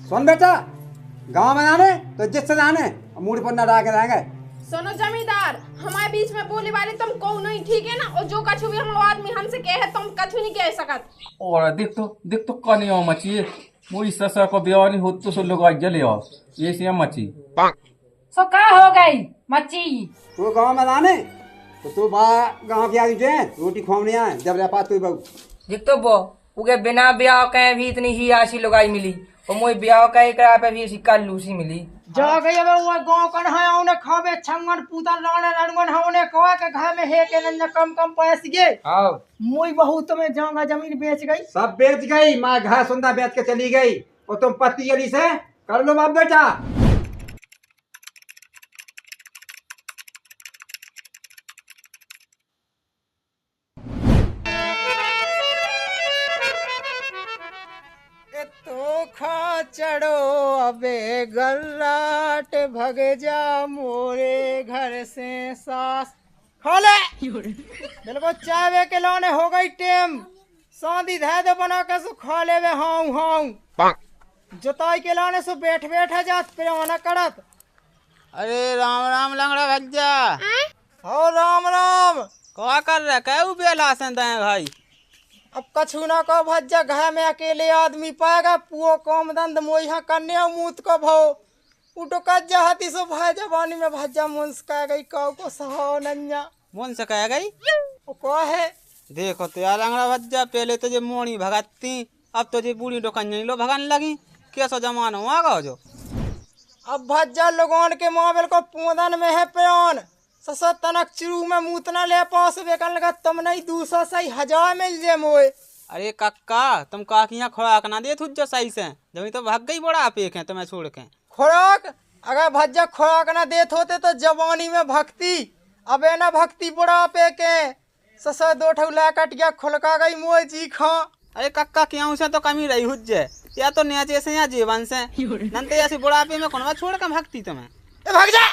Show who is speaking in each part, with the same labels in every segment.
Speaker 1: सुन बेटा, गांव में आने तो इज्जत से जाने, मुड़ी पर न डाल के रहेंगे।
Speaker 2: सुनो जमींदार, हमारे बीच में बोली वाली तुम को नहीं, ठीक है ना? और जो कछु भी हम आदमी हमसे कहे तुम कछु नहीं कह सकत।
Speaker 3: और देख तो कनी हो मची मुई ससुर को ब्याह नहीं हो तो सो लोग आज जले हो ये सी मची
Speaker 4: सो का हो गई मच्छी।
Speaker 1: तू गांव में आने तो तू बा गांव की आदमी जे रोटी खवाने आए जब रे पात तू बहू
Speaker 4: देख तो बो उगे बिना ब्याह के भी इतनी ही आशी लगाई मिली और मोई ब्याह के करा पे भी सिक्का लूसी मिली।
Speaker 5: जा गई अब वो गांव कन है औने खावे छंगन पूता लाने लड़गन है औने कहा के घर में है के न कम पैसे गे।
Speaker 1: आओ
Speaker 5: मोई बहुत में जाऊंगा जमीन बेच गई।
Speaker 1: सब बेच गई, माँ घर सुंदर बेच के चली गई और तुम पति गली से कर लो बाप बेटा।
Speaker 5: तो खा चढ़ो अबे गल्लाट भगे जा मोरे घर से सास खोले बिल्कुल चावे के लाने हो गई टेम शादी धै दे बना के सो खा ले वे हाउ जोताई के लाने सो बैठ जात पे करत।
Speaker 6: अरे राम राम लंगड़ा भज्जा।
Speaker 5: हो राम राम
Speaker 6: क्या कर रहा है बेला से भाई?
Speaker 5: अब कछु ना को भज्जा घर में अकेले आदमी पाएगा पुओ कम दंद मोइहा कन्या मूत को भो उठो कज्जा हाथी सो भाई जवानी में भज्जा मुंस का गई काऊ को सहो नन्या
Speaker 6: मन से कह गई
Speaker 5: वो को है।
Speaker 6: देखो तो यार लंगड़ा भज्जा पहले तो जे मोड़ी भगती अब तो जे बूढ़ी डोकन लो भगन लगी कैसा जमाना हुआ गो जो।
Speaker 5: अब भज्जा लोगों के मोबाइल को पूदन में है प्यान ससो तनक चिरू में मूतना ले पास बेकन लगा तुम नहीं 200 सही 1000 मिल जे मोए।
Speaker 6: अरे कक्का तुम काकियां खुराक ना दे तुझ सही से जब तो भाग गई बड़ा पेक है तुम्हें छोड़ के
Speaker 5: खुराक अगर भज्जा खुराक ना देत होते तो जवानी में भक्ति अबे ना भक्ति बुढ़ा पे के ससो 2 ठौला कटिया खुलका गई मोए जी खा।
Speaker 6: अरे कक्का क्यों से तो कमी रही हुज्जे या तो न्याचे से या जीवन से नंते ऐसे बुढ़ापे में कौन छोड़ के भक्ति तुम्हें
Speaker 5: भाग जा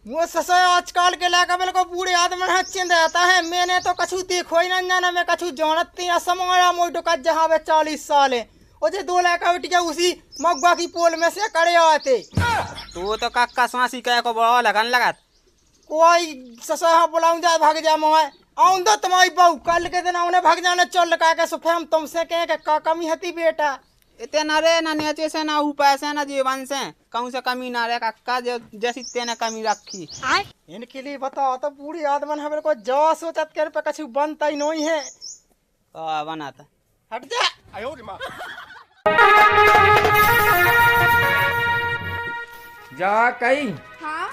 Speaker 5: वो ससो आजकल के लाका बिल को बूढ़े आदमी हाथ चिंद आता है मैंने तो कछु देखो ही ना जाना मैं कछु जानती ना समारा मोटो का जहाँ वे 40 साल है और जे 2 लाख उठिया उसी मगवा की पोल में से करे आते
Speaker 6: तू तो कक्का सांसी कह को बड़ा लगन लगा
Speaker 5: कोई ससो हाँ बुलाऊं जा भाग जा मोह आऊं दो तुम्हारी बहू कल के दिन उन्हें भाग जाने चल का के सुफेम तुमसे कहे के का कमी हती बेटा
Speaker 6: इतना रे ना नीचे से ना ऊपर से ना जीवन से कहूँ से कमी ना रे कक्का जो जैसी तेने कमी रखी
Speaker 5: इनके लिए बताओ तो बूढ़ी आदमी हमारे को जो सोचत कर पे कछु बनता ही नहीं है
Speaker 6: बनाता
Speaker 5: हट जा।
Speaker 4: जा कही
Speaker 2: हाँ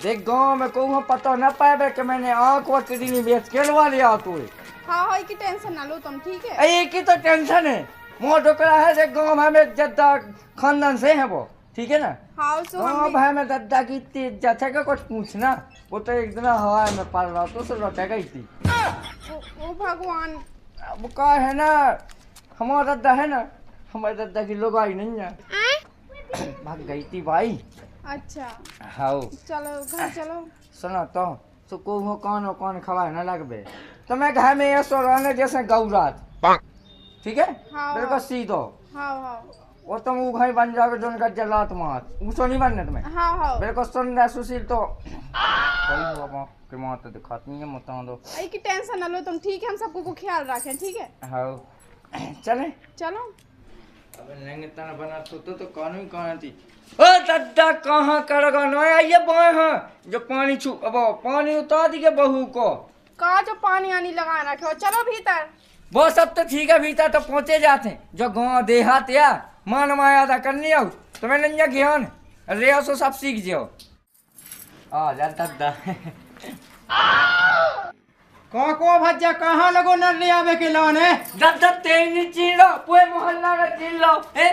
Speaker 4: देख गांव में को पता न पाए कि मैंने आँख व किडनी बेच के लवा लिया तू।
Speaker 2: हाँ हाँ की टेंशन ना लो तुम, ठीक है?
Speaker 4: अरे की तो टेंशन है मोह डोकरा है देख गाँव में जद्दा खानदान से है वो, ठीक है ना?
Speaker 2: हाँ सो
Speaker 4: गाँव भाई में दद्दा की इतनी इज्जत है कि कुछ पूछना वो तो एक दिन हवा में पड़ रहा तो सब लौटे गई थी।
Speaker 2: ओ भगवान
Speaker 4: वो का है ना हमारा दद्दा है ना हमारे दद्दा की लोग आई नहीं है भाग गई थी भाई।
Speaker 2: अच्छा
Speaker 4: हाँ
Speaker 2: चलो घर चलो।
Speaker 4: सुनो तो को हो कौन खवा न लगबे तो मैं घर में ऐसो रहने जैसे गौरात, ठीक है?
Speaker 2: हाँ
Speaker 4: मेरे को सीधो
Speaker 2: हाँ हाँ
Speaker 4: वो तुम वो भाई बन जाओगे दोनों का जलात मात ऊँचो नहीं बनने तुम्हें।
Speaker 2: हाँ हाँ
Speaker 4: मेरे को सुन सुशील तो कोई बाबा के माँ तो दिखाती नहीं है मुता दो
Speaker 2: आई की टेंशन ना लो तुम, ठीक है? हम सबको को ख्याल रखें, ठीक है?
Speaker 4: हाँ चले
Speaker 2: चलो।
Speaker 4: अब लेंगे तना बना तो कौन थी ओ दद्दा कहाँ करेगा नया ये बोए हैं जो पानी छू अब पानी उतार दिए बहू को
Speaker 2: का जो पानी आनी लगा रखे हो, चलो भीतर।
Speaker 4: वो सब तो ठीक है भीतर तो पहुंचे जाते हैं जो गाँव देहात या मान माया था करनी हो तुम्हें नंजा ज्ञान रे सो सब सीख जाओ आ जा दद्दा
Speaker 5: को भज्जा कहाँ लगो न ले आवे के लाने
Speaker 4: दद्दा तेरी चिल्लो पूरे मोहल्ला में चिल्लो है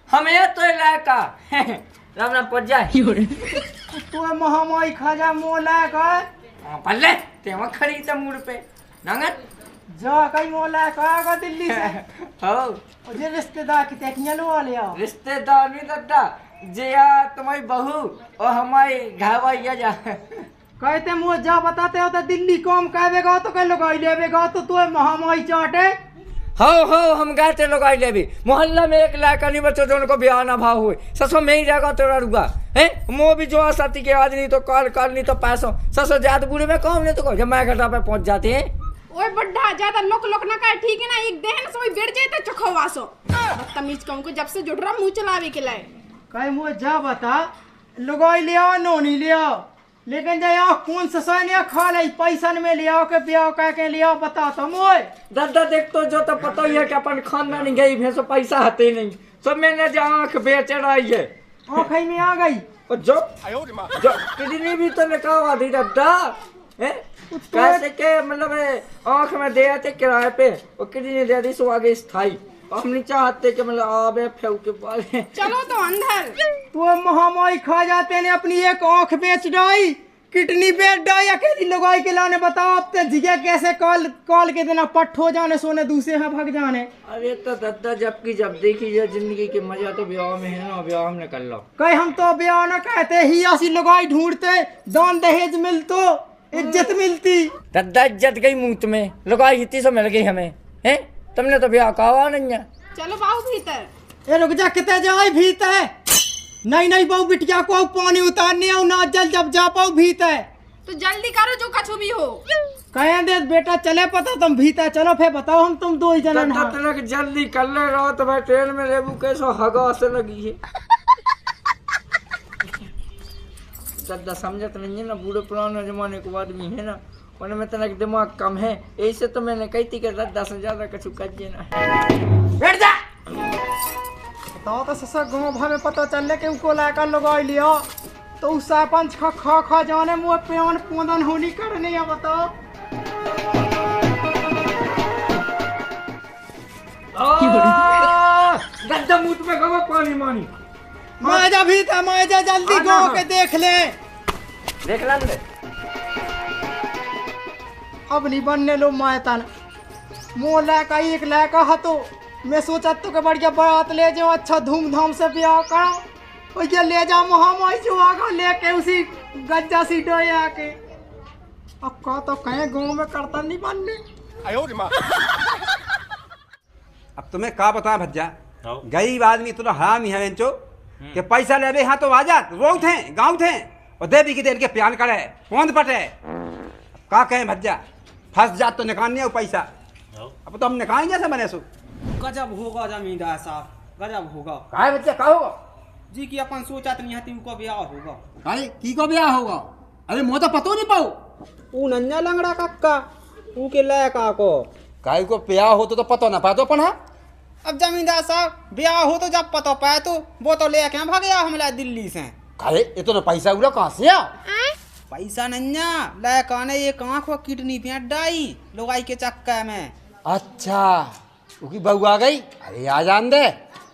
Speaker 4: हमें तो इलाका राम राम पड़ जाए
Speaker 5: तू महामाई खाजा मोला का
Speaker 4: पल्ले ते वहाँ खड़ी था मुड़ पे नंगत
Speaker 5: जा कई मोला का दिल्ली से
Speaker 4: हो
Speaker 5: और जे रिश्तेदार की तेकियां लो ले आओ
Speaker 4: रिश्तेदार नहीं दद्दा जिया तुम्हारी बहू और हमारी घावा जा
Speaker 5: कहते मुझे जा बताते हो तो दिल्ली कम कहवेगा तो कह लोग लेवेगा तो तू महामाई चाटे
Speaker 4: हाँ हम गए थे लोग ले भी मोहल्ला में 1 लाख नहीं बच्चों जो उनको ब्याह ना भाव हुए ससो में ही रहेगा तेरा रुआ है मो भी जो साथी के आज नहीं तो कल नहीं तो पैसों ससो ज्यादा बुढ़े में कौन नहीं तो जब मैं घटा पे पहुंच जाते हैं।
Speaker 2: ओए बड्ढा ज्यादा लोक ना का ठीक है ना, एक देहन सोई गिर जाए तो चखवासो बदतमीज कहूं को जब से जुड़ रहा मुंह चलावे के लाए
Speaker 5: कहीं मुझे जा बता लुगाई ले आओ नोनी ले आओ लेकिन जा यहाँ कौन सा सोने खा ले पैसा में ले आओ के ब्याह कह के ले आओ बता तो मोए
Speaker 4: दादा देख तो जो तो पता ही है कि अपन खानदान गई भैंसो पैसा आते नहीं सब मैंने जो आँख बेच रही है
Speaker 5: आँख में आ गई
Speaker 4: और जो किडनी भी तो निकाल दी दादा कैसे के मतलब आँख में दे आते किराए पे और किडनी दे दी सो आगे स्थाई हम नहीं चाहते कि मतलब आबे फेंक के बाले
Speaker 2: चलो तो अंदर
Speaker 5: तो महामारी खा जाते ने अपनी एक आँख बेच डाई किडनी बेच डाई अकेली लगाई के लाने बताओ अब तो जिगे कैसे कॉल के देना पट्ट हो जाने सोने दूसरे यहाँ भाग जाने।
Speaker 4: अरे तो दादा जब देखी जाए जिंदगी के मजा तो ब्याह में है ना, ब्याह में कर लो
Speaker 5: कहीं हम तो ब्याह ना कहते ही ऐसी लगाई ढूंढते दान दहेज मिलतो इज्जत मिलती।
Speaker 4: दादा इज्जत गई मुंह में लगाई इतनी सो मिल गई हमें हैं तुमने तो ब्याह कहा नहीं है।
Speaker 2: चलो बाबू भीतर
Speaker 5: ए रुक जा कितने जाए भीतर नहीं बहु बिटिया को पानी उतारने आओ ना जब जा पाओ भीतर
Speaker 2: तो जल्दी करो जो कछु भी हो।
Speaker 5: कहे दे बेटा चले पता तुम भीतर चलो फिर बताओ हम तुम 2 ही जना
Speaker 4: दादा तनक जल्दी कर ले रहो तो मैं ट्रेन में लेबू कैसो हगा से लगी है दादा समझत नहीं है ना, बूढ़े पुराने जमाने को आदमी है ना उनमें तनक दिमाग कम है ऐसे तो मैंने कही थी कि दादा से ज्यादा कछु करिए ना।
Speaker 5: बैठ जा बताओ तो ससा गाँव भर में पता चल के उनको लाकर लगाई लिया तो उस सरपंच खा जाने मुँह प्यान पोदन होली करने या बताओ।
Speaker 4: दादा मुँह में गवा पानी मानी
Speaker 5: माजा भी था माजा जल्दी गाँव के देख ले अब नहीं बनने लो मायतन मुँह लाका 1 लाख हतो मैं सोचा तो के बढ़िया बारात ले जाओ अच्छा धूमधाम से ब्याह करो और ये ले जाओ महामाई जो आगा लेके उसी गज्जा सी डोए आके अब का तो कहीं गाँव में करता नहीं बनने।
Speaker 1: अब तुम्हें का बता भज्जा गरीब आदमी तो हरामी है बेंचो कि पैसा ले हाँ तो आजाद रो थे गाँव थे और देवी की देर के प्यान करे कौन पटे का कहें भज्जा फंस जात तो निकालने पैसा अब तो हम निकालें जैसे बने सो
Speaker 6: गजब होगा जमींदार साहब गजब होगा।
Speaker 1: का बच्चा का होगा
Speaker 6: जी की अपन सोचा तो नहीं हती उनको ब्याह होगा।
Speaker 1: अरे की को ब्याह होगा अरे मुँह तो पतो नहीं पाओ
Speaker 6: ऊ नन्या लंगड़ा कक्का ऊ के लायका को
Speaker 1: काय को ब्याह हो तो पतो ना पातो अपन
Speaker 6: अब जमींदार साहब ब्याह हो तो जब पता पाए तो वो तो लेके भाग गया हमला दिल्ली से।
Speaker 1: अरे ये तो पैसा उड़ा कहाँ से आ
Speaker 6: पैसा नन्या लायका ने एक आँख को किडनी पे डाई लोगाई के चक्कर में।
Speaker 1: अच्छा उसकी बहू आ गई अरे आ जान दे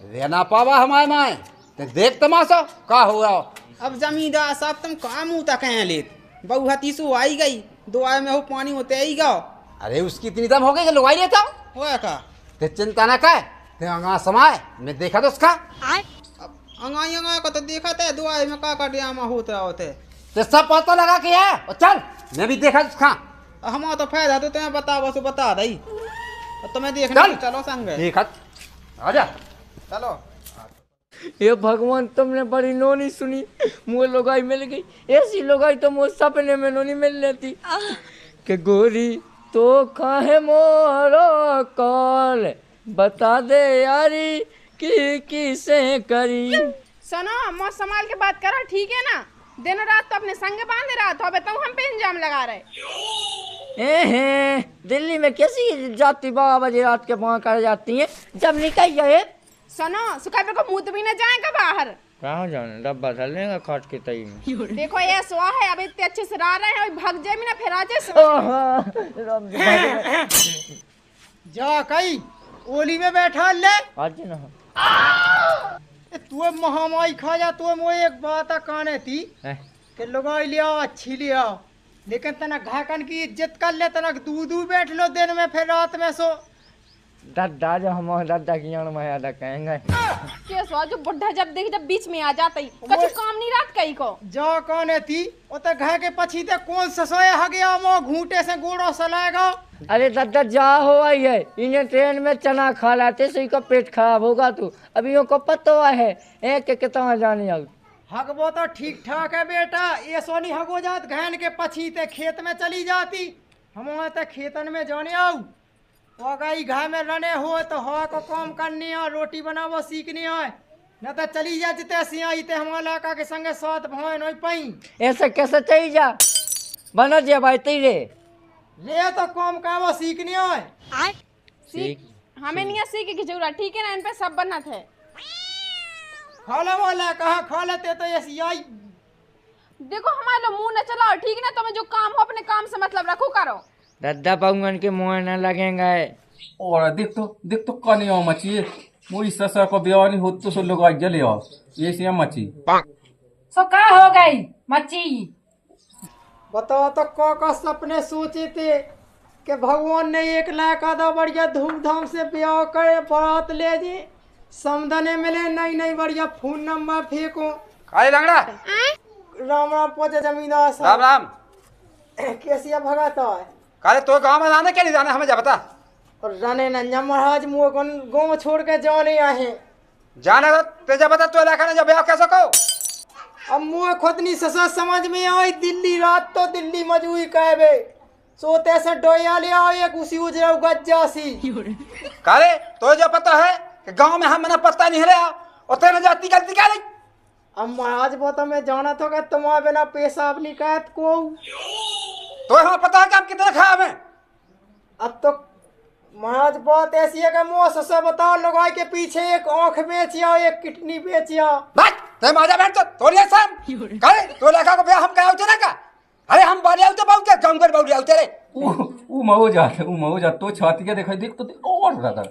Speaker 1: रहना पावा हमारे माए तो देख तमाशा का हो रहा।
Speaker 6: अब जमींदार साहब तुम कहाँ मुँह तक हैं लेत बहू हतीसू आई गई 2 आए में हो पानी होते ही गो।
Speaker 1: अरे उसकी इतनी दम हो गई कि लुगाई लेता हूँ
Speaker 6: वो का
Speaker 1: ते चिंता ना कर ते अंगा समाए मैं देखा तो उसका
Speaker 6: अब अंगाई को तो देखा था 2 आए में का ड्रामा होता होते
Speaker 1: ते सब पता लगा के है और चल मैं भी देखा उसका
Speaker 6: हम तो फायदा तो तुम्हें बता बस बता दई तुम्हें देखने
Speaker 1: चल।
Speaker 6: चलो संग
Speaker 1: देखा आजा
Speaker 6: चलो।
Speaker 4: ये भगवान तुमने बड़ी नोनी सुनी मुँह लोगाई मिल गई ऐसी लोगाई तो मुझे सपने में नोनी मिल लेती कि गोरी तो काहे मोरो कॉल बता दे यारी कि किसे करी।
Speaker 2: सुनो मौत संभाल के बात करो ठीक है ना, दिन रात तो अपने संग बांधे रहा तो अब तुम हम पे इंजाम लगा रहे।
Speaker 4: दिल्ली में कैसी जाती 12 बजे रात के वहाँ कर जाती हैं जब निकल जाए।
Speaker 2: सुनो सुखाकर को मुंह तो भी न जाएगा बाहर
Speaker 4: कहाँ जाने डब्बा धर लेगा खाट के तई में।
Speaker 2: देखो ये सुआ है अब इतने अच्छे से रह रहे हैं भाग जाए ना फिर आजे
Speaker 5: जा कई ओली में बैठा ले
Speaker 4: आज ना
Speaker 5: तू महामाई खा जा तू मोए एक बात काने थी कि लगाई लिया अच्छी लिया लेकिन तना घाकन की इज्जत कर ले तना दूध बैठ लो दिन में फिर रात में सो
Speaker 4: दादा जो हमारे दादा की यार मैं याद कहेंगे
Speaker 2: के सो जो बुढ़ा जब देख जब बीच में आ जाता ही कछु काम नहीं रात कहीं को
Speaker 5: जो कौन थी वो तो घर के पछी ते कौन ससोए ह गया मो घूंटे से गोड़ो सलाएगा।
Speaker 4: अरे दादा जा हो आई है इन्हें ट्रेन में चना खा लाते सही का पेट खराब होगा तू अभी यो को पतो है एक कितना जाने आउ
Speaker 5: हगबो तो ठीक ठाक है बेटा, ये सोनी हगो जात घैन के पछी ते खेत में चली जाती, हमारे ते खेतन में जाने आऊ वो गई घर में रने हो तो हवा को काम करनी है, रोटी बनावो सीखनी है, न तो चली जा जिते सियाई ते हमारा लड़का के संगे साथ भाई नहीं पाई।
Speaker 4: ऐसे कैसे चली जा बना जे भाई तेरे
Speaker 5: ले तो काम का वो सीखनी है।
Speaker 2: सीख हमें नहीं सीखे की जरूरत, ठीक है ना, इन पे सब बनत है।
Speaker 5: खाला वाला कहा खा लेते तो ये सियाई।
Speaker 2: देखो हमारे लो मुंह न चलाओ, ठीक है ना, तुम्हें जो काम हो अपने काम से मतलब रखो करो।
Speaker 4: दादा पाऊंगन के मुँह न लगेंगे।
Speaker 3: और देख तो कने आओ मची मोई ससुर को ब्याह नहीं हो तो सो लोग आज जले आओ ये सी मची
Speaker 7: सो का हो गई मच्छी।
Speaker 5: बताओ तो का सपने सोचे थे कि भगवान ने 1 लाख आधा बढ़िया धूमधाम से ब्याह करे, बारात ले जी, समदने मिले, नई नई बढ़िया फोन नंबर फेंको।
Speaker 1: काले लंगड़ा
Speaker 5: राम राम पोचे जमींदार
Speaker 1: राम
Speaker 5: साहब।
Speaker 1: राम।
Speaker 5: कैसिया भगाता है
Speaker 1: काले तो गांव में जाने के नहीं जाना हमें जा बता।
Speaker 5: और राने नंजा महाराज मुँह को गाँव छोड़ के जाने आए।
Speaker 1: जाने तो तेजा बता तो इलाका ने जब ब्याह कैसे को
Speaker 5: अब मुँह खुद नहीं ससा समझ में आई, दिल्ली रात तो दिल्ली मजूरी कहबे, सोते से डोया ले आओ एक उसी उजरा गज्जा सी।
Speaker 1: काले तो जो पता है कि गांव में हम मना पता नहीं है और तेरे जाति गलती क्या नहीं।
Speaker 5: अब महाराज वो तो मैं जाना था कि तुम्हारे बिना पेशा अपनी कैद को।
Speaker 1: तो हमें पता है कि हम कितने खाए हमें।
Speaker 5: अब तो महाराज बात ऐसी है कि मुँह ससा बताओ, लगाई के पीछे एक आंख बेचिया, एक किडनी बेचिया।
Speaker 1: बस ते माजा बैठ तो लिया सम काले तो इलाका को ब्याह हम क्या होते ना का। अरे हम बाले आउते बाऊ के गांव पर बाऊ आउते रे
Speaker 3: ऊ महो जा तो छाती के देखा देख तो और ब्रदर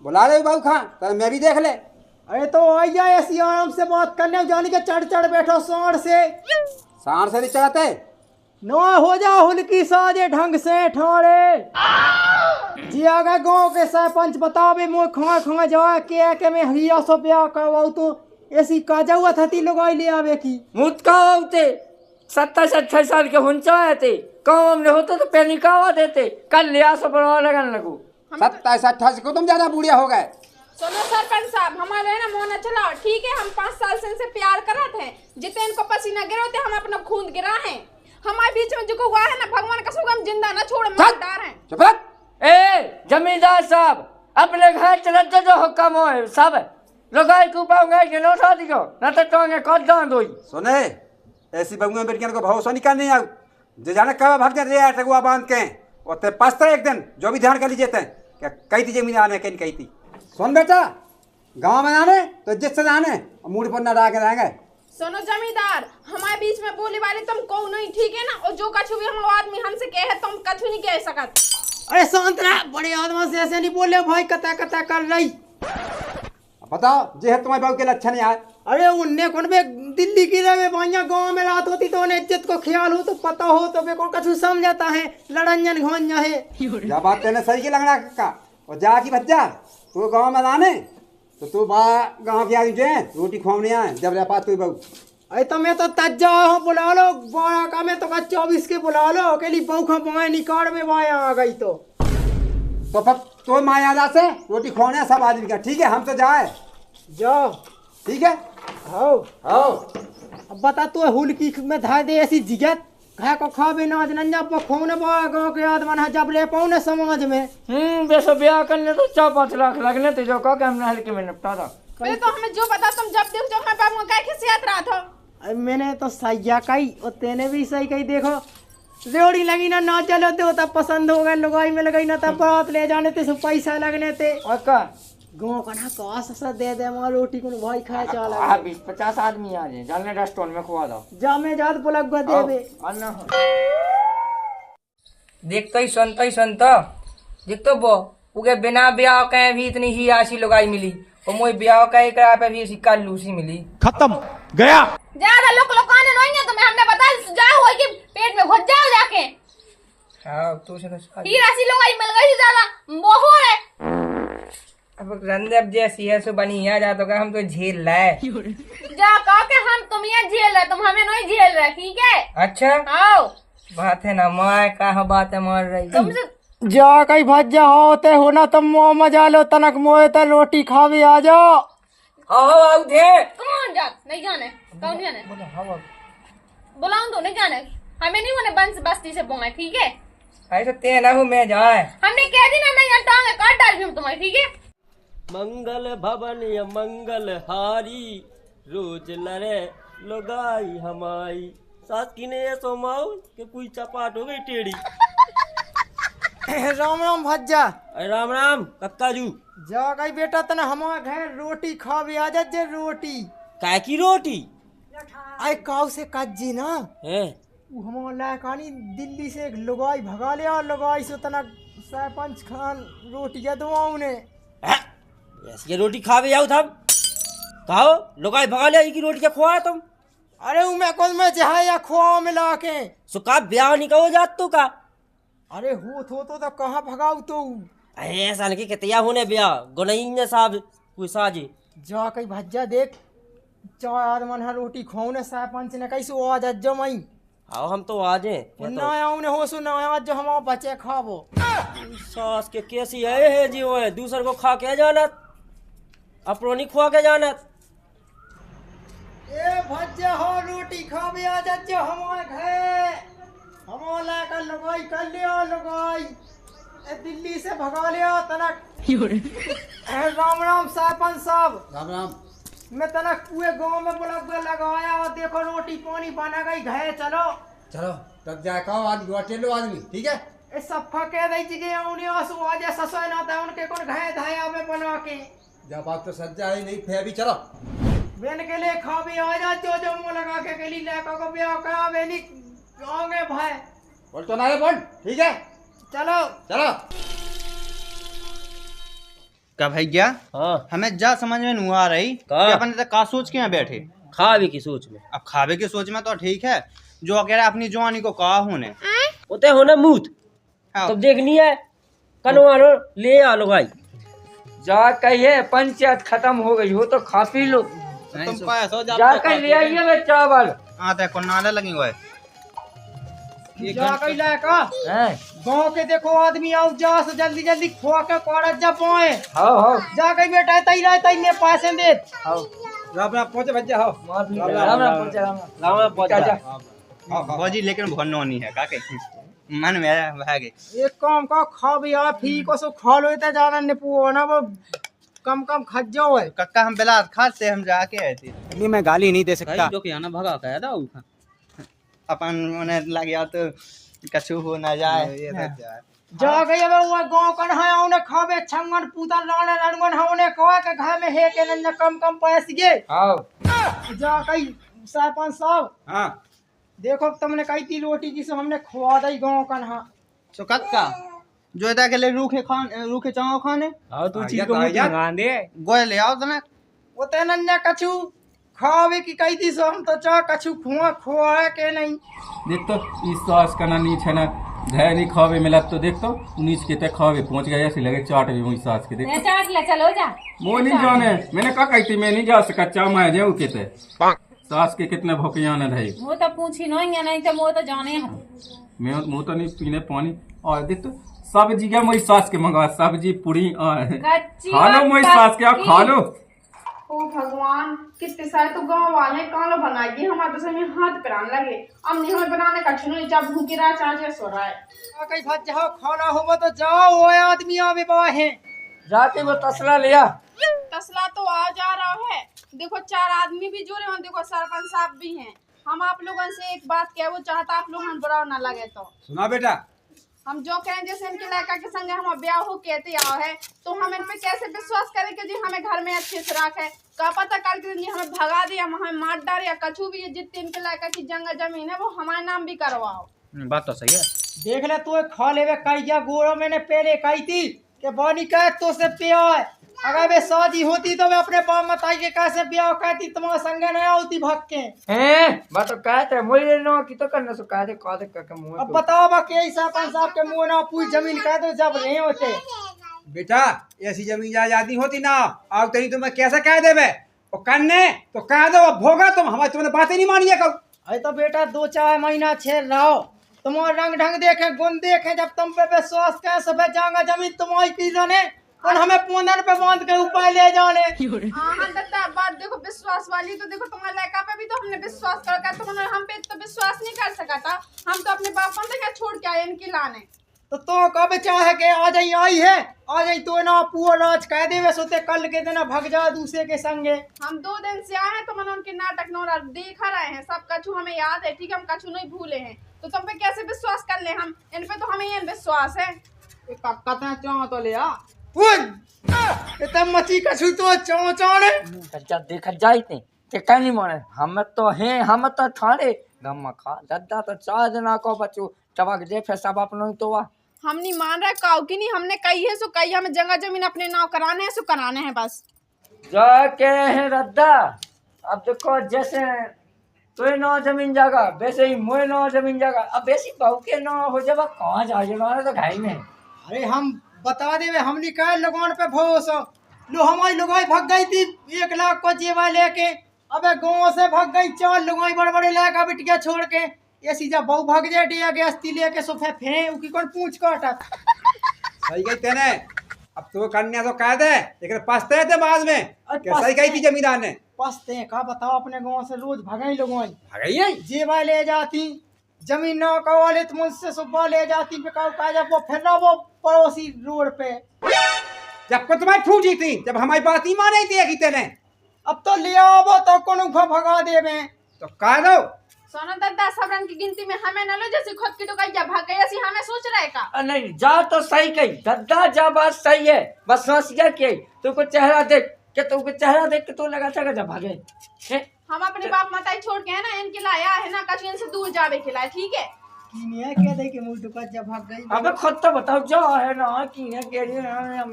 Speaker 1: बुला ले बाऊ खां तो मैं भी देख ले।
Speaker 5: अरे तो आई जाए ऐसी आराम से बात करने, जाने के चढ़ चढ़ बैठो सांड से
Speaker 1: नहीं चढ़ाते
Speaker 5: नो हो जा हुलकी साजे ढंग से ठोड़े जी। अगर गांव के सरपंच बतावे मुँह खा खा जा के मैं हिया सो ब्याह करवाऊ तो ऐसी काजा थी लोग ले आवे की
Speaker 4: मुझका होते 27-28 साल के हुंचा थे काम हमने होते तो पैनी कावा देते कल लिया सो बनवा लगन लगू
Speaker 1: 27-28 को तुम ज्यादा बुढ़िया हो गए।
Speaker 2: सुनो सरपंच साहब, हमारे ना मोह न चलाओ, ठीक है, हम 5 साल से इनसे प्यार करत हैं, जितने इनको पसीना गिराते हम अपना खून गिरा है, हमारे बीच में जो हुआ है ना, भगवान कसम हम जिंदा ना छोड़ मार हैं।
Speaker 1: चुप रह।
Speaker 4: ए जमींदार साहब अपने घर चलते जो हुक्म हो सब लगाई को पाऊंगा कि नो शादी को न तो टोंगे कद दान दोई।
Speaker 1: सुने ऐसी बंगुआ बेटियां को भरोसा नहीं करने आऊ जे जाने कब भाग रे अटगुआ बांध के ओते पछता एक दिन जो भी ध्यान कर लीजिए थे क्या कही थी जमीन आने कहीं कही थी। सुन बेटा गांव में आने तो इज्जत से जाने और मूड पर ना डाल के रहेंगे।
Speaker 2: सुनो जमींदार, हमारे बीच में बोली वाली तुम को नहीं, ठीक है ना, और जो कछु भी हम आदमी हमसे कहे है तुम कछु नहीं कह सकत।
Speaker 5: अरे शांत रह, बड़े आदमी से ऐसे नहीं बोले भाई, कता कता कर रही।
Speaker 1: बताओ जे है तुम्हारे बाबू के लक्षण नहीं आए।
Speaker 5: अरे उनने कौन बे दिल्ली की रहे भैया, गांव में रात होती तो उन्हें इज्जत को ख्याल हो तो पता हो तो बे कौन कछु समझाता है, लड़ंजन घोंजा है।
Speaker 1: जब बात तेने सही की लगना का और जा की बच्चा तू गांव में आने तो तू बा गांव की आदमी जे रोटी खवाने आए जब रे पास तू बाबू।
Speaker 5: अरे तो मैं तो तज्जा हूँ, बुला लो बड़ा का में तो 24 के बुला लो, अकेली बौखा बाएं निकाल में बाएं आ गई तो
Speaker 1: फिर तो माया से रोटी खवाने सब आदमी का, ठीक है, हम तो जाए
Speaker 5: जाओ,
Speaker 1: ठीक है।
Speaker 5: आओ
Speaker 1: आओ
Speaker 5: अब बता तू हुलकी में धा दे ऐसी जिगत घा को खाबे नाच नंजा पखोने बा गाँव के आदमी है जब ले पाऊँ समाज में।
Speaker 4: वैसे ब्याह करने तो 4-5 लाख लगने थे जो कह के हमने हल्के में निपटा था।
Speaker 2: पहले तो हमें जो बता तुम जब देख जो हमारे बाबू का खिसियत रहा था।
Speaker 5: अरे मैंने तो सैया कही और तेने भी सही कही, देखो रेवड़ी लगी ना चलो तो तब पसंद हो गए, लुगाई में लगाई ना तब बारात ले जाने थे, सब पैसा लगने थे
Speaker 4: और का
Speaker 5: गाँव का ना काश सा दे दे वहाँ रोटी को भाई खाए चला
Speaker 4: 20-50 आदमी आ जाए जाने रेस्टोरेंट में खुआ दो
Speaker 5: जा में जात पुलक दे दे।
Speaker 7: देखते ही सुनता देख तो वो उगे बिना ब्याह के भी इतनी ही आशी लगाई मिली और मोई ब्याह का करा पे भी ऐसी कालूसी मिली।
Speaker 8: खत्म गया।
Speaker 2: ज्यादा लोग लोकाने नहीं है तुम्हें हमने बता जा हो कि पेट में घुस जाओ जाके।
Speaker 7: हाँ तू से तो
Speaker 2: हीरा सी लोग मिल गई ज्यादा मोहो है।
Speaker 7: अब रंजब जैसी है सो बनी है जा तो हम तो झेल लाए।
Speaker 2: जा कहो के हम तुम यहाँ झेल रहे, तुम हमें नहीं झेल रहे, ठीक है?
Speaker 7: अच्छा
Speaker 2: आओ
Speaker 7: बात है ना माँ कहा बात है मार रही
Speaker 2: तुमसे
Speaker 5: जा कहीं भज्जा होते हो ना तुम मोह मजा लो तनक मोए तो रोटी खावे आ जाओ।
Speaker 7: आओ थे
Speaker 2: कौन जा नहीं जाने, कौन जाने बुलाऊं तो नहीं जाने, हमें नहीं होने बंस बस्ती से बोंगे, ठीक है?
Speaker 7: ऐसे ते ना हो मैं जाए
Speaker 2: हमने कह दी ना नहीं टांगे काट डाल दूं तुम्हारी, ठीक है?
Speaker 4: मंगल भवन या मंगल हारी रोज लड़े लोगाई हमारी। सास की ने ये सोमाओ कि कोई चपाट हो गई टेढ़ी।
Speaker 5: राम राम भज्जा।
Speaker 4: अरे राम राम कक्का जू।
Speaker 5: जा कहीं बेटा तना हमारे घर रोटी खावे आ जा जे रोटी।
Speaker 4: काय की रोटी
Speaker 5: आई काऊ से कज्जी ना
Speaker 4: है?
Speaker 5: वो हमारे लायकानी दिल्ली से एक लुगाई भगा लिया और लुगाई से तना सरपंच खान रोटी दो ने।
Speaker 4: ऐसी रोटी खावे जाओ थम कहो लोगाई भगा लिया की रोटी क्या खुआ तुम?
Speaker 5: अरे मैं कौन में जहा या खोआ मिला के
Speaker 4: सुखा ब्याह नहीं कहो जात तू का?
Speaker 5: अरे हो तो कहाँ भगाऊ तो
Speaker 4: अरे ऐसा नहीं कितिया होने ब्याह गुनई ने साहब कोई साजी।
Speaker 5: जा कहीं भज्जा देख चार आदमन है रोटी खाऊ ने सरपंच ने कैसे आ जा जो मई
Speaker 4: आओ हम तो आज हैं
Speaker 5: ना आऊ ने हो सु ना आज जो हम बचे खाबो।
Speaker 4: सास के कैसी है जी वो है दूसर को खा के जानत अपनो नहीं खुआ के जानत।
Speaker 5: ए भज्जा हो रोटी खावे आ जा जो हमारे घर हमारे लाकर लगाई कर लिया लगाई ए दिल्ली से भगा लिया तनक। राम राम सरपंच साहब।
Speaker 1: राम राम।
Speaker 5: मैं तनक पूरे गांव में बुला लगाया और देखो रोटी पानी बना गई घर चलो
Speaker 1: चलो तब जाए कहो आदमी अकेले आदमी, ठीक है?
Speaker 5: ए सब के दई जगह उन्हें आसु आ जा ससुर ना था उनके कौन घर धाया में बना के
Speaker 1: जब बात तो सज्जा है नहीं फिर भी चलो
Speaker 5: बेन के लिए खावे आ जा जो मुंह लगा के लिए लेकर को ब्याह करा बेनी आओगे भाई
Speaker 1: बोल तो ना बोल, ठीक है?
Speaker 5: चलो
Speaker 1: चलो
Speaker 6: क्या भैया
Speaker 4: हाँ
Speaker 6: हमें जा समझ में नहीं आ रही
Speaker 4: का?
Speaker 6: कि अपन तो का सोच के यहाँ बैठे।
Speaker 4: खावे की सोच में
Speaker 6: अब खावे की सोच में तो ठीक है, जो कह रहा अपनी जवानी को कहा होने
Speaker 4: होते हो ना मूत
Speaker 6: हाँ।
Speaker 4: तब देखनी है कनवारो ले आ लो भाई।
Speaker 3: जा कहिए पंचायत खत्म हो गई हो तो खा पी लो।
Speaker 6: तुम पैसा
Speaker 3: जाकर ले आइए वे चावल।
Speaker 6: आते को नाले लगी हुए
Speaker 5: जा कहीं लायका
Speaker 3: हैं
Speaker 5: गांव के देखो आदमी आओ जा से जल्दी जल्दी खो के कोड़त जा पाए
Speaker 3: हाओ हाओ
Speaker 5: जा कहीं बेटा तई रहे तई ने पैसे दे
Speaker 3: हाओ
Speaker 1: राम राम पहुंचे भज्जा हो।
Speaker 3: माफी राम राम पहुंचा राम
Speaker 4: राम राम पहुंच जा।
Speaker 6: भौजी लेकिन बहुत नौनी है का कही मन में भाग गई।
Speaker 5: एक काम का खा भी आ फी को सो खा लो इतना ज्यादा निपो ना वो कम कम खज जाओ है
Speaker 6: कक्का हम बिलात खाते हम जाके आए थे अभी मैं गाली नहीं दे सकता
Speaker 4: जो कि आना भगा कहा था
Speaker 6: अपन उन्हें लग गया तो कछु हो ना जाए।
Speaker 5: जा गई अब वो गांव कन है उन्हें खावे छंगन पूता लाने लड़गन है उन्हें कहा के घर में है के न कम कम पैसे गे
Speaker 3: हाओ
Speaker 5: जा कहीं सरपंच साहब
Speaker 1: हाँ
Speaker 5: देखो तुमने कही थी रोटी जिसे हमने खुआ दी गांव कन है
Speaker 6: तो कक्का जो इधर के लिए रूखे चावल खाने
Speaker 3: हाओ तू
Speaker 1: हाँ,
Speaker 3: चीज
Speaker 1: ये
Speaker 3: को
Speaker 1: तो
Speaker 3: मुंह
Speaker 1: आया।
Speaker 3: मंगा दे।
Speaker 6: गोए ले आओ तना
Speaker 5: वो तेन न कछु खावे की कही थी सो हम तो चाह कछु खुआ खुआ के नहीं
Speaker 3: देख तो इस सास का ना नीच है ना घर नहीं खावे मिला तो देख तो नीच के तक खावे पहुंच गया ऐसे लगे चाट भी मुझी सास के देख
Speaker 2: चाट ले चलो जा।
Speaker 3: वो नहीं जाने मैंने कहा कही थी मैं नहीं जा सका चामा जाऊ के ते सास के कितने भूखिया न रही
Speaker 2: वो तो पूछी नहीं तो वो तो जाने हम
Speaker 3: मैं मुँह तो नहीं पीने पानी और देख तो सब्जी क्या मोई सास के मंगवा सब्जी पूरी
Speaker 2: कच्ची
Speaker 3: खा लो मोई सास के आप खा लो।
Speaker 2: ओ भगवान कितने सारे तो गांव वाले कालो बनाएगी हमारे तो समय हाथ पिराने लगे अब नहीं हमें बनाने का चुनो जब भूखी रहा चाचे सो रहा है।
Speaker 5: कहीं भज जाओ खाना होगा तो जाओ वो आदमी आवे बाहे
Speaker 3: जाके वो तसला लिया
Speaker 2: तसला तो आ जा रहा है देखो 4 आदमी भी जुड़े हैं देखो सरपंच साहब भी हैं। हम आप लोगों से एक बात कह वो चाहता आप लोगों को बुरा ना लगे तो
Speaker 1: सुना बेटा
Speaker 2: हम जो कहें जैसे इनके लड़का के संग हम ब्याह हो कहते आओ है तो हम इन पे कैसे विश्वास करें कि जी हमें घर में अच्छे से रखे का पता कल के दिन जी हमें भगा दे या हमें मार डाल या कछु भी जितनी इनके लड़का की जंग जमीन है वो हमारे नाम भी करवाओ।
Speaker 6: बात तो सही है।
Speaker 5: देख ले तू खा लेवे कही जा गोरो मैंने पहले कही थी कि बानी कह तो से प्यार अगर वे शादी होती तो वे अपने बाप मताई के कैसे ब्याह कहती, तुम्हारे संगे नहीं होती भाग के।
Speaker 4: हैं बात तो कहते मुझे नो की तो करना सो कहते का मुंह
Speaker 5: अब बताओ बा के सरपंच साहब के मुंह ना पूरी जमीन कह दो जब नहीं होते।
Speaker 1: बेटा ऐसी जमीन जायदादी होती ना अब तेरी तुम्हें कैसे कह देवे और करने तो कह दो अब भोगा तुम हमारी तुमने बातें नहीं मानी है कब।
Speaker 5: अरे तो बेटा 2-4 महीना छेड़ रहो, तुम्हारा रंग ढंग देखे गुण देखे, जब तुम पे विश्वास कैसे पे जाऊंगा जमीन तुम्हारी की जाने और हमें पोंदर पे बांध के ऊपर ले जाने।
Speaker 2: हाँ दद्दा बात देखो विश्वास वाली, तो देखो तुम्हारे लड़का पे भी तो हमने विश्वास कर, तुमने हम पे तो विश्वास नहीं कर सका था। हम तो अपने बाप मन से छोड़ के आए इनकी लाने।
Speaker 5: तो कब चाहे के आ जाई आई है, आ जाई तो ना पूरा राज कह देवे सोते कल के दिन भग जा दूसरे के संगे।
Speaker 2: हम 2 दिन से आए हैं तो मैंने उनके नाटक नोरा देखा रहे हैं, सब कछु हमें याद है, ठीक है, हम कछु नहीं भूले हैं, तो तुम पे कैसे विश्वास कर ले हम, इन पे तो हमें ये विश्वास है।
Speaker 5: कतना चाह तो ले आ इतना मची कछु तो चाह चाह
Speaker 4: कच्चा देखा जाते के क्या नहीं माने हम तो हैं, हम तो थारे गम खा दद्दा तो 4 दिन को बच्चो चबक दे फिर सब अपनों तो वा
Speaker 2: हम नहीं मान रहे काऊ की नहीं, हमने कही है सो कही, हमें जगह जमीन अपने नाव कराने हैं सो कराने हैं बस।
Speaker 4: जाके है रद्दा अब देखो जैसे तो नौ जमीन जगह वैसे ही मोए नौ जमीन जगह, अब वैसी बहू के नौ हो जाए कहाँ जा जाना तो घाई में।
Speaker 5: अरे हम बता देवे हमने कहा लगवान पे भरोसा लो, हमारी लुगाई भाग गई थी 1 लाख को जेवा लेके, अबे गाँव से भाग गई 4 लुगाई बड़े बड़े लेकर बिटिया छोड़ के, ऐसी जब बहू भाग जाए डिया गैस लेके सोफे फें उकी कौन पूछ काटा।
Speaker 1: सही गई तेने अब तो कन्या तो कह दे लेकिन पछते थे बाद में क्या सही गई थी जमींदार ने।
Speaker 5: पछते का बताओ अपने गाँव से रोज भगाई लुगाई
Speaker 1: भगाई है
Speaker 5: जेवा ले जाती जमीन न कवाले तो मुझसे सुबह ले जाती बेकाऊ का, जब वो फिर वो पड़ोसी रोड पे
Speaker 1: जब को तुम्हारी फूटी थी जब हमारी बात ही मानी थी कि तेने
Speaker 5: अब तो ले आओ तो कौन भगा देवे
Speaker 1: तो कह दो।
Speaker 2: सोना दद्दा सब रंग की गिनती में हमें न लो, जैसे खुद की तो कहीं भाग गई ऐसी हमें सोच रहे का।
Speaker 4: नहीं जा तो सही कही दद्दा जा बात सही है, बस समझ के तुमको चेहरा देख के तुमको चेहरा देख के तो लगा था जब भागे
Speaker 2: हम अपने बाप माता छोड़ के है ना इनके लाया है ना कछु इनसे दूर जावे के लाए, ठीक है
Speaker 5: क्या दे के मुंह दुका जब भाग गई।
Speaker 4: अबे खुद तो बताओ जो है ना की है कह रही है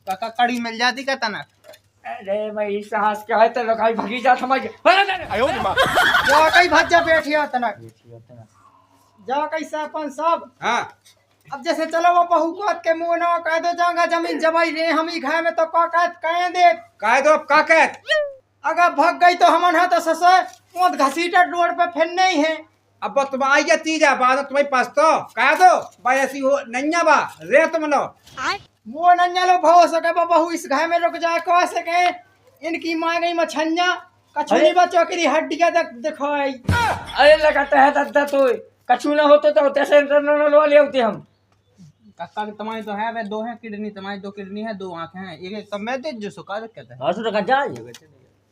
Speaker 6: काका कड़ी मिल जाती का तना।
Speaker 4: अरे भाई साहस क्या है तो लगाई भगी जा समझ
Speaker 5: जा कहीं भज जा बैठिया तना जा कहीं सरपंच साहब।
Speaker 1: हाँ
Speaker 5: अब जैसे चलो वो बहू को के मुंह ना कह दो जाऊंगा जमीन जबाई रे हम ही घर में तो कह दे
Speaker 1: कह दो अब का कह
Speaker 5: अगर भाग गई तो हमन है तो ससुर वो घसीटा रोड पे फिर नहीं है।
Speaker 1: अब तुम आई जा तीज है बाद तुम्हारी पास तो कह दो भाई ऐसी हो नैया बा रे तुम लो
Speaker 5: वो नन्या लोग भाव सके बहू इस घर में रुक जाए कह सके इनकी माँ गई मछन्या कछुली बच्चों की हड्डियां दिखाई।
Speaker 4: अरे लगाता है दद्दा तो कछु ना होते तो तैसे लो ले होते हम
Speaker 6: काका तुम्हारी तो है वे 2 है किडनी, तुम्हारी 2 किडनी है 2 आंखें हैं, एक सब मैं दे जो सुका कहता है।
Speaker 4: हसु का जा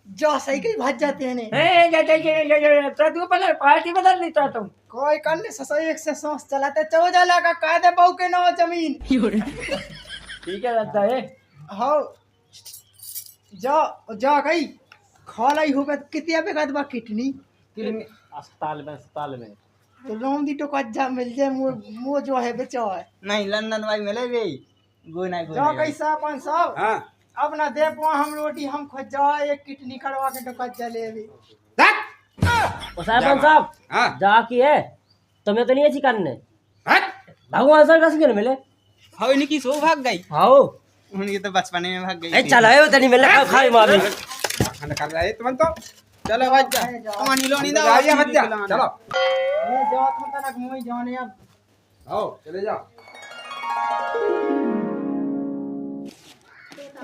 Speaker 5: जो सही कहीं भज जाते हैं ने
Speaker 4: ए जा तू पहले पार्टी बदल नहीं था तुम
Speaker 5: कोई करने ससुर एक से सांस चलाते चो जा लगा कह दे बहू के ना जमीन
Speaker 4: ठीक है दद्दा है
Speaker 5: हाँ जा जा गई खालाई होगा कितने बेगत बा किडनी
Speaker 6: अस्पताल में
Speaker 5: तो लौंदी तो कज्जा मिल जाए मो जो है बेचा है
Speaker 6: नहीं लंदन भाई मिले वे गोना
Speaker 5: जा कहीं सरपंच साहब।
Speaker 1: हाँ
Speaker 5: अब ना दे पा हम रोटी हम खुद जा एक किडनी करवा के तो कज्जा ले भी
Speaker 8: सरपंच साहब
Speaker 1: हाँ
Speaker 8: जा की है तुम्हें तो नहीं ऐसी करने
Speaker 1: हट
Speaker 8: भगवान सर कैसे क्यों मिले
Speaker 6: हाँ इनकी सो भाग गई,
Speaker 8: हाँ
Speaker 6: उनकी तो बचपने में भाग गई
Speaker 8: ए चला है तो नहीं मिले खाई मार
Speaker 1: खाना कर रहा है तुम तो
Speaker 6: चलो भाई जा पानी लो नहीं दो
Speaker 1: आइए भज्जा चलो
Speaker 5: ये जा तुम तक मोई जाने अब
Speaker 1: आओ चले जाओ।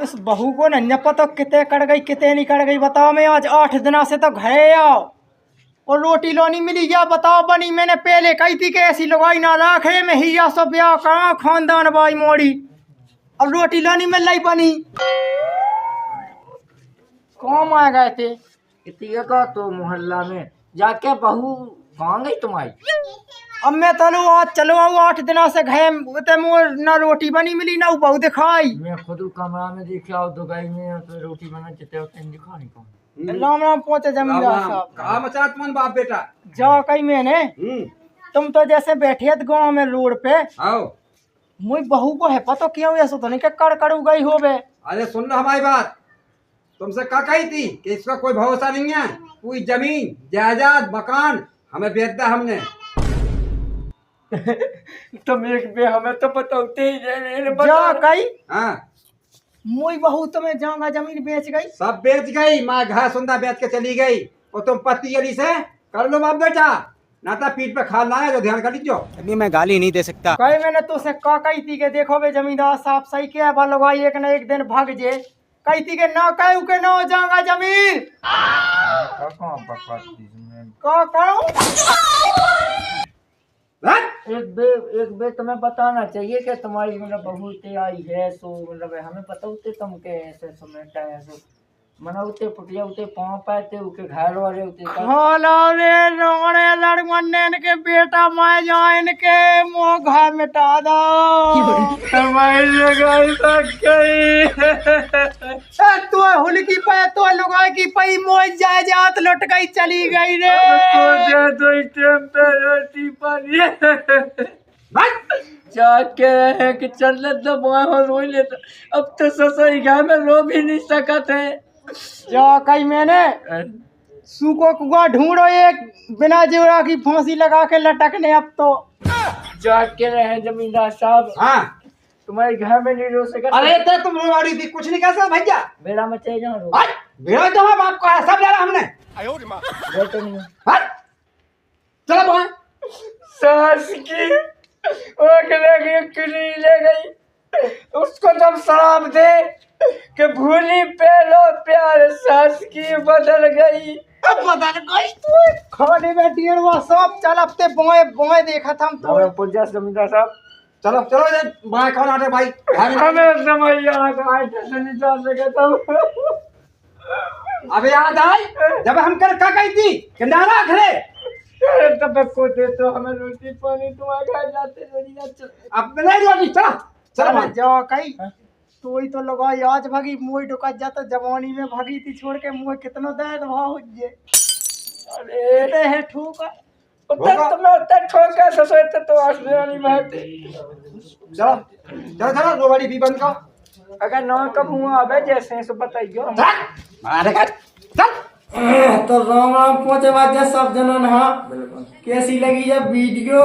Speaker 5: इस बहू को न पता कितने कट गई कितने नहीं कट गई बताओ। मैं आज 8 दिनों से तो घरे आओ और रोटी लोनी मिली या बताओ बनी मैंने पहले कही थी कि ऐसी लगाई ना राखे में ही या सब ब्याह करा खानदान बाई मोड़ी अब रोटी लोनी मिल रही बनी कौन आ गए थे
Speaker 4: इतने का तो मोहल्ला में जाके बहू कहाँ गई तुम्हारी।
Speaker 5: अब मैं चलो आज चलो आऊ 8 दिनों से घे मोर ना रोटी बनी मिली ना बहू दिखाई।
Speaker 4: मैं खुद कमरा में देखा तो गई में तो रोटी बना चिते होते दिखा नहीं कौन।
Speaker 5: राम राम पहुंचे जमींदार साहब
Speaker 1: कहा मचा तुम बाप बेटा
Speaker 5: जा कही मैंने तुम तो जैसे बैठे गाँव में रोड पे
Speaker 1: आओ
Speaker 5: मुझ बहू को है पता क्यों ऐसा तो नहीं कि कड़ कड़ गई हो बे
Speaker 1: अरे सुन लो हमारी बात, तुमसे क्या कही थी कि इसका कोई भरोसा नहीं है, पूरी जमीन जायदाद मकान हमें बेच दिया हमने।
Speaker 4: तुम एक बे हमें तो बताते ही
Speaker 5: जा कई
Speaker 1: हाँ
Speaker 5: मुई बहू तुम्हें जाऊंगा जमीन बेच गई।
Speaker 1: सब बेच गई, माँ घर सुंदर बेच के चली गई, और तुम पति अली से कर लो बाप बेटा, ना तो पीठ पे खाल लाए, जो ध्यान कर लीजिए।
Speaker 6: अभी मैं गाली नहीं दे सकता।
Speaker 5: कई मैंने तुझसे का कही थी के देखो बे जमींदार साहब सही क्या बालो भाई एक न एक दिन भाग जे, कही थी के ना कहू के ना हो जाऊंगा जमीन का कहूं।
Speaker 4: एक बे तुम्हें बताना चाहिए कि तुम्हारी मतलब बहू ते आई है, सो मतलब हमें पता होते तुम के ऐसे समेटा है, सो मना उते पुटिया उते पाँव पाते उके घर वाले उते
Speaker 5: खोलो रे रोने लड़मन ने इनके बेटा मैं जाओ इनके मुँह घर मिटा दो। तो हुलकी पे तो लुगाई की पई मोज जायदाद लुट गई चली गई रे।
Speaker 4: जाके रहे कि चल तो वहाँ रो लेता, अब तो ससुर घर में रो भी नहीं सकते है।
Speaker 5: जा कही मैंने सूको कुआ ढूंढो एक बिना जेवरा की फांसी लगा के लटकने अब तो।
Speaker 4: जाके रहे जमींदार साहब,
Speaker 1: हाँ
Speaker 4: तुम्हारे घर में नहीं रो सका।
Speaker 1: अरे तो तुम रोवाड़ी थी, कुछ नहीं कर सकता भैया।
Speaker 4: बेड़ा में चले जाओ रो।
Speaker 1: भेड़ो तो हमारे बाप को है, सब ले रहा हमने।
Speaker 4: बैठो नहीं
Speaker 1: चलो बोल।
Speaker 4: सास की ले गई, उसको जब शराब दे कि भूली पहलो प्यार सास की बदल गई।
Speaker 5: अब बदल गई तू खाने में डेढ़वा सब चल अब ते बोए बोए देखा था हम तो।
Speaker 4: पुजा जमींदार साहब
Speaker 1: चलो चलो ये भाई कौन आटे भाई
Speaker 4: हमें समझ नहीं जा सकता।
Speaker 1: अबे याद आई जब हम कर का कही थी कि नारा खड़े
Speaker 4: तब को दे तो हमें रोटी पानी तुम्हारे घर जाते रोटी
Speaker 1: अब नहीं रोटी चलो चलो भाई।
Speaker 5: जा कही तो ही तो लगा आज भागी मुँह डुका जाता जवानी में भागी थी छोड़ के मुँह कितना दर्द भाव जे। अरे है ठोका
Speaker 4: ठोका सोचते तो आसमानी बात है।
Speaker 1: चलो चलो चलो रोवाड़ी भी बंद करो।
Speaker 4: अगर ना कब हुआ अबे जैसे सो बताइयो
Speaker 1: अरे चल
Speaker 7: तो राम राम पहुंचे बात सब जनन। हाँ कैसी लगी जब वीडियो,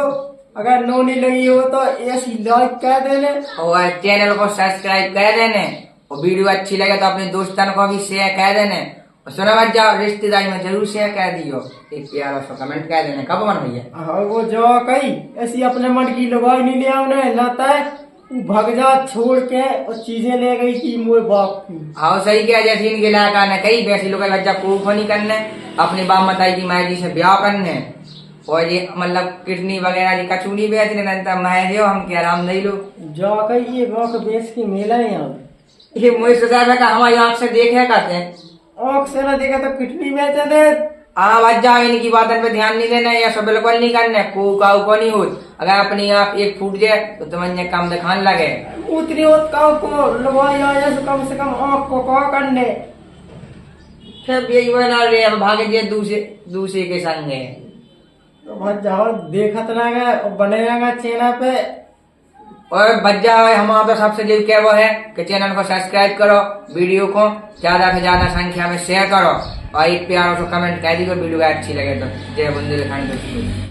Speaker 7: अगर नो नहीं लगी हो तो ऐसी लाइक कर देने और चैनल को सब्सक्राइब कर देने, और वीडियो अच्छी लगे तो अपने दोस्तों को भी शेयर कर देने, और सुना मत जाओ रिश्तेदारी में जरूर शेयर कर दियो, एक प्यारा सा कमेंट कर देने। कब मन भैया हाँ वो जो कही ऐसी अपने मन की लगाई नहीं ले उन्हें लाता है भग जा छोड़ के और चीजें ले गई थी मोए बाप की। हाँ सही क्या जैसे इनके लायका न कही वैसी लोग लज्जा को नहीं करने, अपनी बाप मताई की माँ जी से ब्याह करने, और ये मतलब किडनी वगैरह की कचूरी बेचने नंतर मैं जो हम क्या आराम नहीं लो जाकर ये गाँव के बेच की मेला है यहाँ। ये मुझे सोचा का हमारी आँख से देखे कहते हैं, आँख से ना देखा तो किडनी बेचे थे। हाँ बच जाओ, इनकी बातों पे ध्यान नहीं देना, या सब बिल्कुल नहीं करना, को नहीं हो। अगर अपनी आँख एक फूट जाए तो तुम्हें काम दिखाने लगे, उतनी को लगवाई आया तो कम से कम आँख को कहा करने। फिर यही बना रहे हम भागे दिए दूसरे के संग है तो बच जाओ देखत रहेगा बनेगा चैनल पे, और बच जाओ। हमारा तो सबसे जो क्या वो है कि चैनल को सब्सक्राइब करो, वीडियो को ज्यादा से ज्यादा संख्या में शेयर करो, और एक प्यार कमेंट कर दी वीडियो अच्छी लगे तो जय बुंदेलखंड।